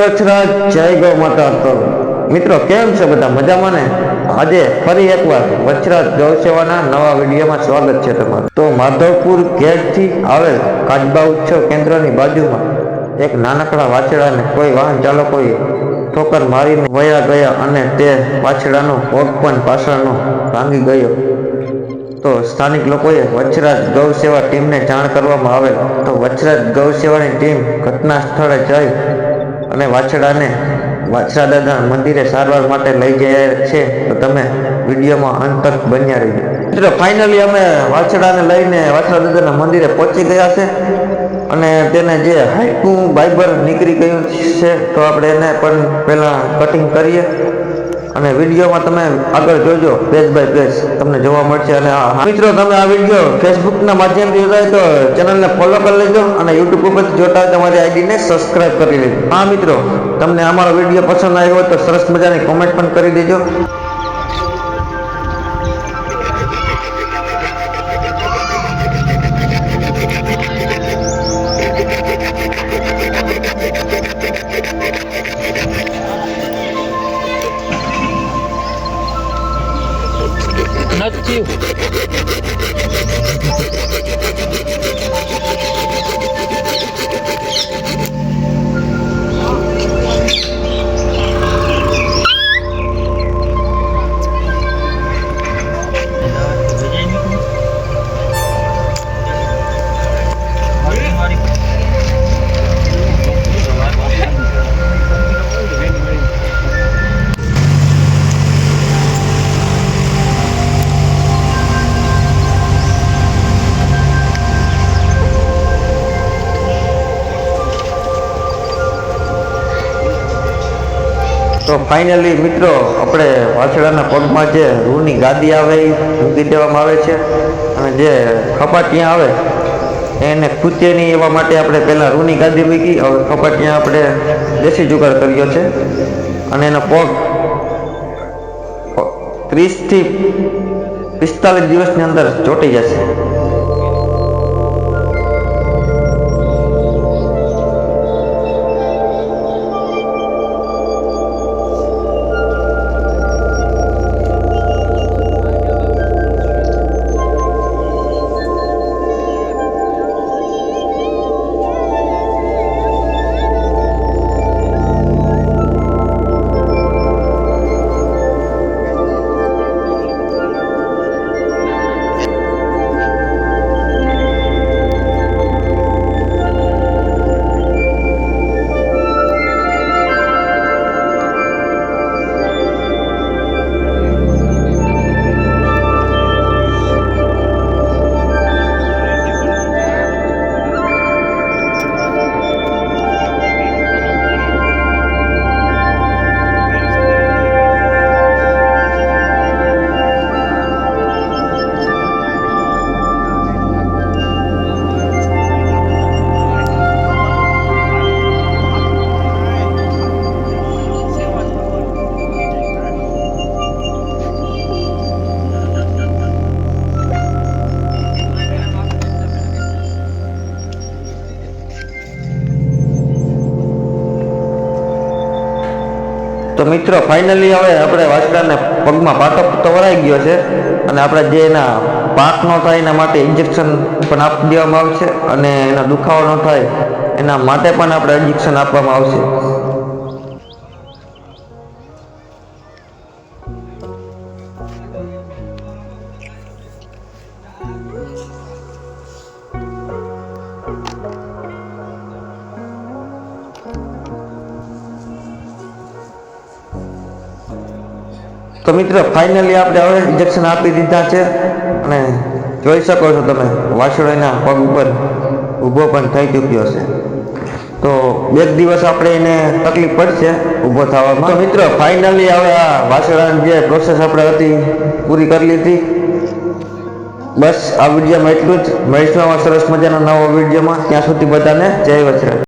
વછરાજ જય ગૌ માતા તો મિત્રો કેમ છે બધા મજામાં ને? આજે ફરી એકવાર વછરાજ ગૌ સેવાના નવા વિડીયોમાં સ્વાગત છે તમારું। તો માધવપુર ગેટથી આવેલ કાચબા ઉત્સવ કેન્દ્રની બાજુમાં એક નાનકડા વાછડાને કોઈ વાહન ચાલકોએ ઠોકર મારીને વયા ગયા અને તે વાછડાનો પગ પણ પાછળનો ભાંગી ગયો। તો સ્થાનિક લોકોએ વછરાજ ગૌ સેવા ટીમને જાણ કરવામાં આવેલ તો વછરાજ ગૌ સેવાની ટીમ ઘટના સ્થળે જઈ અને વાછરા દાદા મંદિરે સારવાર માટે લઈ જાય છે। તો તમે વિડીયોમાં અંત તક બન્યા રહીજો। મિત્રો ફાઇનલી અમે વાછડાને લઈને વાછરા દાદાના મંદિરે પહોંચી ગયા છે અને તેને જે હાઈકું બાઈબર નીકળી ગયું છે તો આપણે એને પણ પહેલાં કટિંગ કરીએ અને વિડીયોમાં તમે આગળ જોજો, પેજ બાય પેજ તમને જોવા મળશે। અને મિત્રો તમે આ વિડીયો ફેસબુકના માધ્યમથી જોતા તો ચેનલને ફોલો કરી લેજો અને યુટ્યુબ ઉપરથી જોતા હોય તમારી આઈડીને સબસ્ક્રાઈબ કરી લેજો। હા મિત્રો, તમને અમારો વિડીયો પસંદ આવ્યો હોય તો સરસ મજાની કોમેન્ટ પણ કરી દેજો। નથી તો ફાઇનલી મિત્રો આપણે વાછડાના પગમાં જે રૂની ગાદી આવે એ મૂકી દેવામાં આવે છે અને જે ખપાટિયા આવે એને ખૂચે નહીં એવા માટે આપણે પહેલાં રૂની ગાદી મૂકી, હવે ખપાટિયા આપણે દેશી જુગાડ કર્યો છે અને એનો પગ 30 થી 45 દિવસની અંદર ચોંટી જશે। તો મિત્રો ફાઇનલી હવે આપણે વાછડાને પગમાં પાટો તો વરાઈ ગયો છે અને આપણે જે એના પાક ન થાય એના માટે ઇન્જેક્શન પણ આપી દેવામાં આવશે અને એના દુખાવો ન થાય એના માટે પણ આપણે ઇન્જેક્શન આપવામાં આવશે। તો મિત્રો ફાઇનલી આપણે હવે ઇન્જેક્શન આપી દીધા છે અને જોઈ શકો છો તમે વાછડાના પગ ઉપર ઊભો પણ થઈ ચૂક્યો છે। તો 2 દિવસ આપણે એને તકલીફ પડશે ઊભો થવામાં। તો મિત્રો ફાઇનલી હવે આ વાછડાની જે પ્રોસેસ આપણે હતી પૂરી કરી લીધી। બસ આ વિડીયોમાં એટલું જ, મળીશું સરસ મજાના નવા વિડીયોમાં। ત્યાં સુધી બધાને જય વછરાજ।